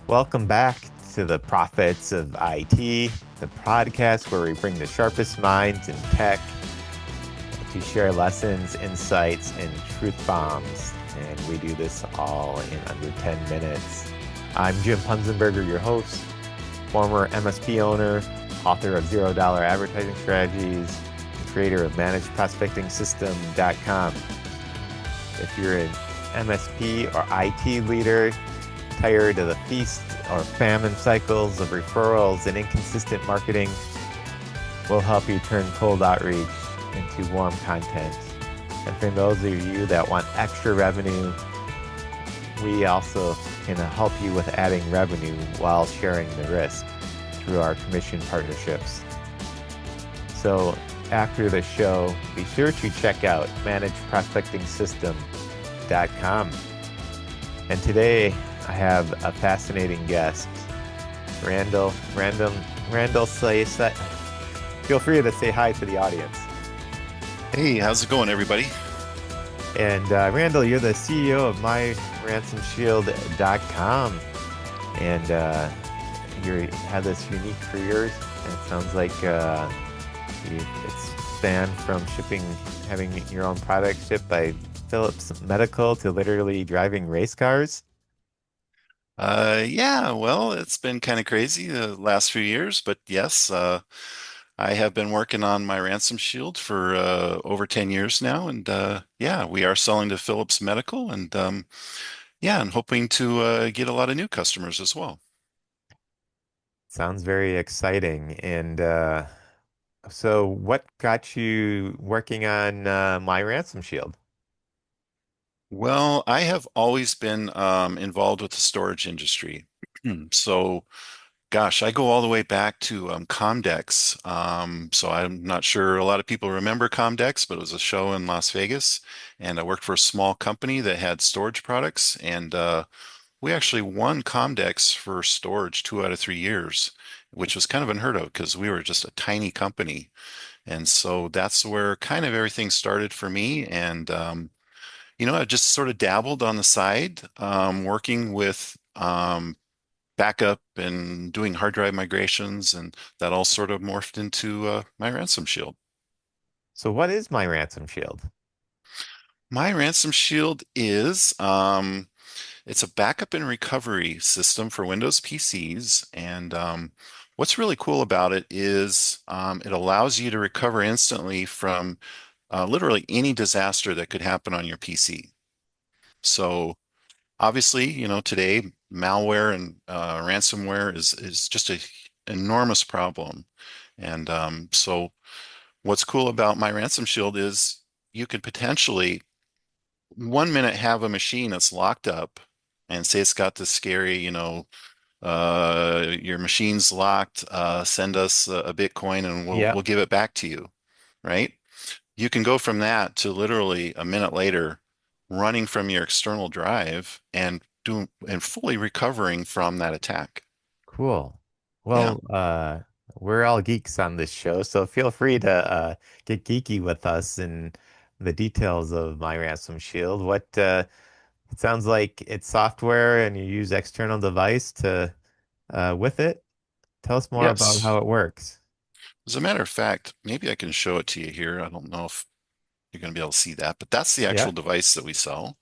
Welcome back to the Prophets of IT, the podcast where we bring the sharpest minds in tech to share lessons, insights, and truth bombs. And we do this all in under 10 minutes. I'm Jim Punzenberger, your host, former MSP owner, author of $0 Advertising Strategies, and creator of ManageProspectingSystem.com. If you're an MSP or IT leader, tired of the feast or famine cycles of referrals and inconsistent marketing, we'll help you turn cold outreach into warm content. And for those of you that want extra revenue, we also can help you with adding revenue while sharing the risk through our commission partnerships. So after the show, be sure to check out ManageProspectingSystem.com. And today I have a fascinating guest, Randall. Randall, feel free to say hi to the audience. Hey, how's it going, everybody? And Randall, you're the CEO of MyRansomShield.com, and you have this unique career. And it sounds like it's spanned from having your own product shipped by Philips Medical to literally driving race cars. Yeah, well, it's been kind of crazy the last few years, but yes, I have been working on my ransom shield for over 10 years now, and yeah, we are selling to Philips Medical, and yeah, and hoping to get a lot of new customers as well. Sounds very exciting. And so what got you working on My Ransom Shield? Well, I have always been involved with the storage industry. So gosh, I go all the way back to Comdex. So I'm not sure a lot of people remember Comdex, but it was a show in Las Vegas, and I worked for a small company that had storage products, and we actually won Comdex for storage 2 out of 3 years, which was kind of unheard of because we were just a tiny company. And so that's where kind of everything started for me. And I just sort of dabbled on the side, working with backup and doing hard drive migrations, and that all sort of morphed into my ransom shield. So what is My Ransom Shield? My ransom shield is it's a backup and recovery system for Windows PCs, and what's really cool about it is it allows you to recover instantly from literally any disaster that could happen on your PC. So obviously, today malware and ransomware is just a enormous problem. And so what's cool about my ransom shield is you could potentially 1 minute have a machine that's locked up and say it's got this scary, your machine's locked, send us a Bitcoin and we'll Yeah, we'll give it back to you, right? You can go from that to literally a minute later running from your external drive and fully recovering from that attack. cool. Yeah. Well, we're all geeks on this show, so feel free to get geeky with us in the details of My Ransom Shield. It sounds like it's software and you use external device to with it. Tell us more about Yes. how it works. As a matter of fact, maybe I can show it to you here. I don't know if you're going to be able to see that, but that's the Yeah. actual device that we sell.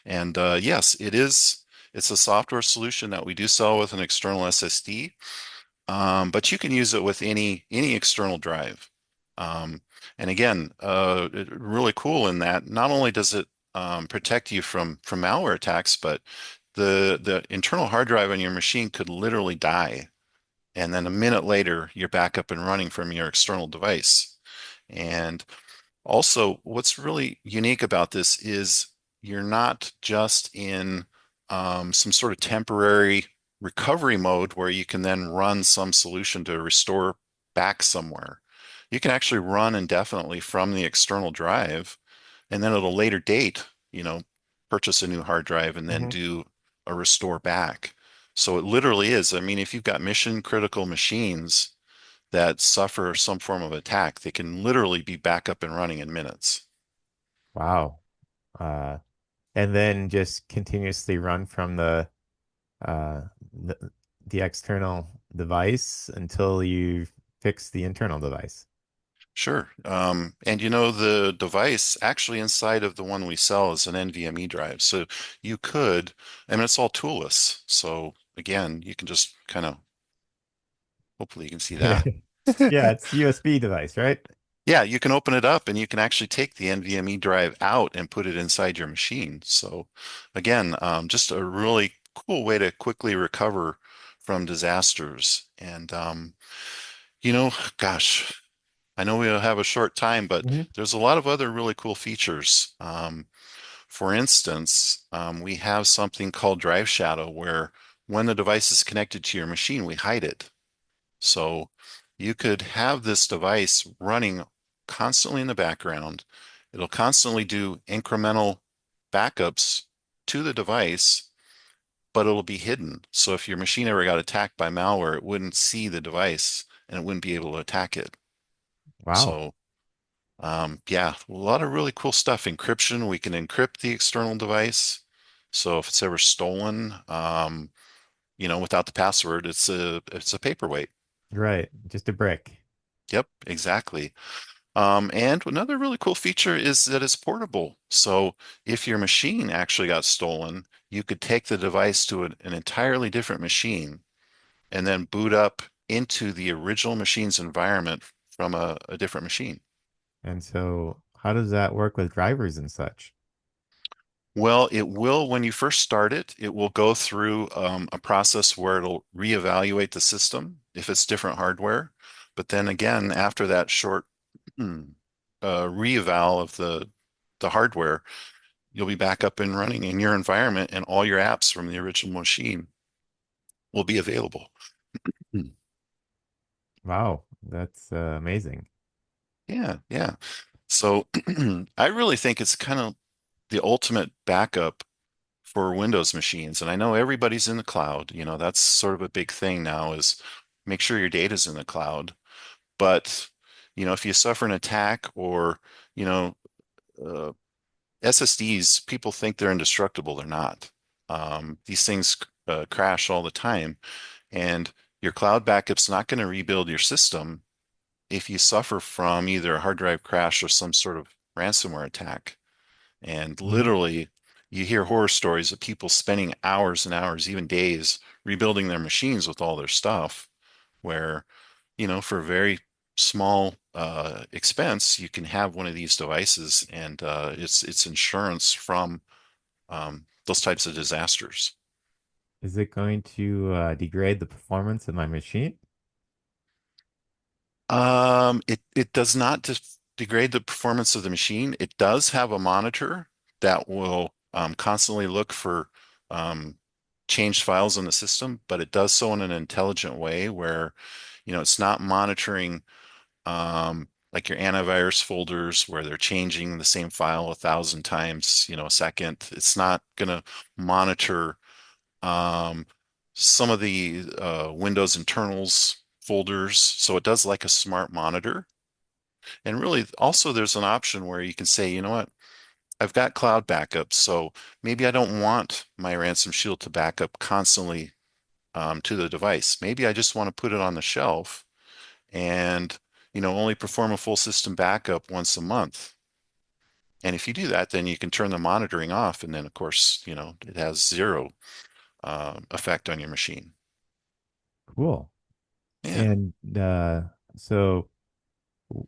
And yes, it is. It's a software solution that we do sell with an external SSD, but you can use it with any external drive. Um, and again, really cool in that not only does it protect you from malware attacks, but the internal hard drive on your machine could literally die, and then a minute later you're back up and running from your external device. And also, what's really unique about this is you're not just in some sort of temporary recovery mode where you can then run some solution to restore back somewhere. You can actually run indefinitely from the external drive, and then at a later date, purchase a new hard drive and then Hmm. do a restore back. So it literally is. I mean, if you've got mission critical machines that suffer some form of attack, they can literally be back up and running in minutes. Wow. Uh, and then just continuously run from the uh, the, the external device until you fix the internal device. Sure. And you know, the device actually inside of the one we sell is an NVMe drive. So you could, I mean, it's all toolless. So again, you can just kind of, hopefully you can see that. Yeah, it's USB device, right? Yeah, you can open it up and you can actually take the NVMe drive out and put it inside your machine. So again, just a really cool way to quickly recover from disasters. And, you know, gosh, I know we'll have a short time, but Hmm. there's a lot of other really cool features. For instance, we have something called Drive Shadow, where when the device is connected to your machine, we hide it. So you could have this device running constantly in the background. It'll constantly do incremental backups to the device, but it'll be hidden. So if your machine ever got attacked by malware, it wouldn't see the device and it wouldn't be able to attack it. Wow. So yeah, a lot of really cool stuff. Encryption, we can encrypt the external device. So if it's ever stolen, you know, without the password, it's a paperweight. Right. Just a brick. Yep, exactly. And another really cool feature is that it's portable. So if your machine actually got stolen, you could take the device to an entirely different machine and then boot up into the original machine's environment from a different machine. And so, how does that work with drivers and such? Well, it will, when you first start it, it will go through a process where it'll reevaluate the system if it's different hardware. But then again, after that short reeval of the hardware, you'll be back up and running in your environment, and all your apps from the original machine will be available. Hmm. Wow, that's amazing. Yeah, yeah. So I really think it's kind of the ultimate backup for Windows machines. And I know everybody's in the cloud. You know, that's sort of a big thing now is make sure your data's in the cloud. But, you know, if you suffer an attack or, you know, uh, SSDs, people think they're indestructible. They're not. These things crash all the time. And your cloud backup's not going to rebuild your system if you suffer from either a hard drive crash or some sort of ransomware attack. And Mhm. literally, you hear horror stories of people spending hours and hours, even days, rebuilding their machines with all their stuff, where, you know, for a very small expense, you can have one of these devices and it's insurance from those types of disasters. Is it going to degrade the performance of my machine? It does not just degrade the performance of the machine. It does have a monitor that will constantly look for um, changed files in the system, but it does so in an intelligent way where, you know, it's not monitoring like your antivirus folders where they're changing the same file 1,000 times, you know, a second. It's not going to monitor um, some of the Windows internals folders. So it does like a smart monitor. And really, also, there's an option where you can say, you know what, I've got cloud backups. So maybe I don't want my ransom shield to back up constantly to the device. Maybe I just want to put it on the shelf and, you know, only perform a full system backup once a month. And if you do that, then you can turn the monitoring off. And then, of course, you know, it has zero effect on your machine. Cool. Yeah. And so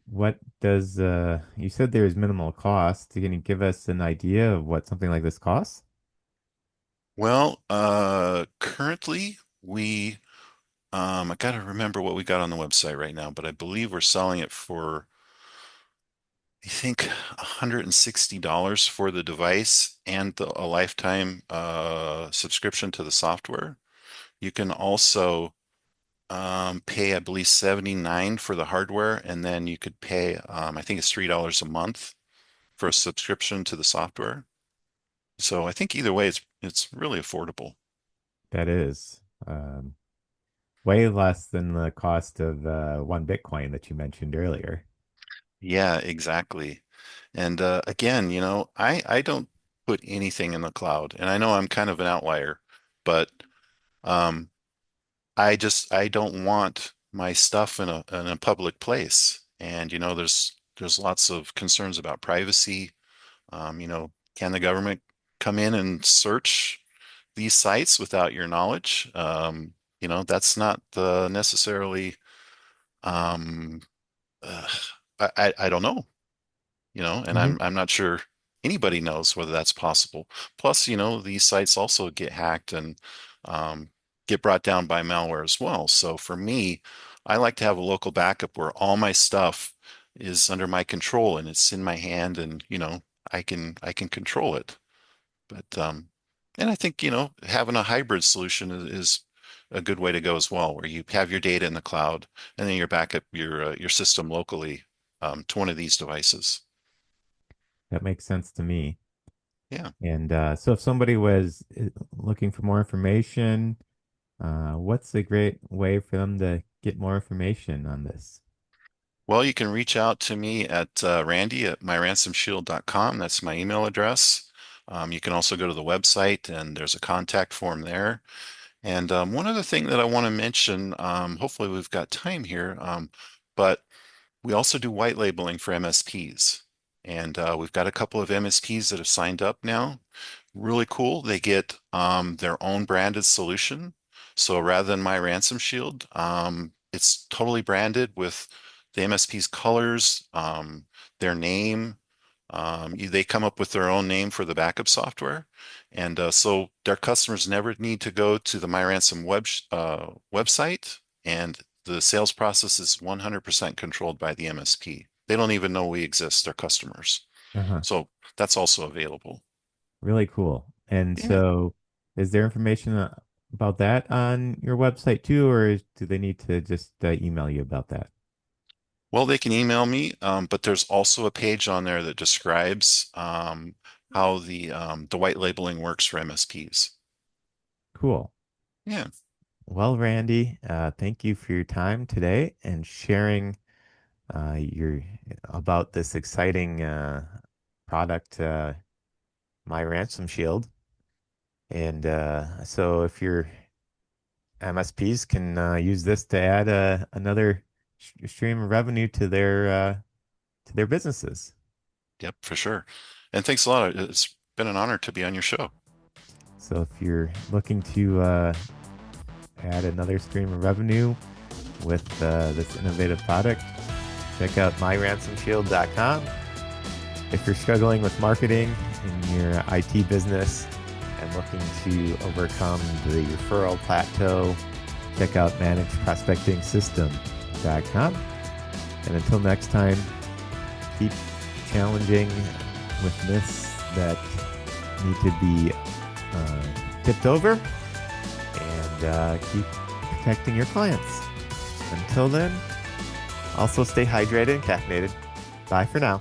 what does you said there's minimal cost. Can you give us an idea of what something like this costs? Well, currently I gotta remember what we got on the website right now, but I believe we're selling it for, I think, $160 for the device and a lifetime subscription to the software. You can also pay, I believe, 79 for the hardware, and then you could pay, I think it's $3 a month for a subscription to the software. So I think either way, it's really affordable. That is way less than the cost of one Bitcoin that you mentioned earlier. Yeah, exactly. And again, you know, I don't put anything in the cloud, and I know I'm kind of an outlier, but Um, I don't want my stuff in a public place. And there's lots of concerns about privacy. Can the government come in and search these sites without your knowledge? That's not the necessarily um, uh, I don't know, and Hmm. I'm not sure anybody knows whether that's possible. Plus, these sites also get hacked and um, get brought down by malware as well. So for me, I like to have a local backup where all my stuff is under my control and it's in my hand, and I can control it. But and I think having a hybrid solution is a good way to go as well, where you have your data in the cloud and then you back up your system locally to one of these devices. That makes sense to me. Yeah. And so if somebody was looking for more information, what's a great way for them to get more information on this? Well, you can reach out to me at Randy at myransomshield.com. That's my email address. You can also go to the website and there's a contact form there. And one other thing that I want to mention, hopefully we've got time here, but we also do white labeling for MSPs. And we've got a couple of MSPs that have signed up now. Really cool. They get their own branded solution. So rather than my ransom shield, it's totally branded with the MSP's colors, their name. They come up with their own name for the backup software. And so their customers never need to go to the MyRansom website. And the sales process is 100% controlled by the MSP. They don't even know we exist, their customers. Uh-huh. So that's also available. Really cool. And Yeah. so is there information about that on your website too, or do they need to just email you about that? Well, they can email me, but there's also a page on there that describes how the white labeling works for MSPs. Cool. Yeah. Well, Randy, thank you for your time today and sharing your about this exciting product, My Ransom Shield. And so if your MSPs can use this to add another stream of revenue to their businesses. Yep, for sure. And thanks a lot. It's been an honor to be on your show. So if you're looking to add another stream of revenue with this innovative product, check out myransomshield.com. If you're struggling with marketing in your IT business and looking to overcome the referral plateau, check out managedprospectingsystem.com. And until next time, keep challenging with myths that need to be tipped over and keep protecting your clients. Until then, also stay hydrated and caffeinated. Bye for now.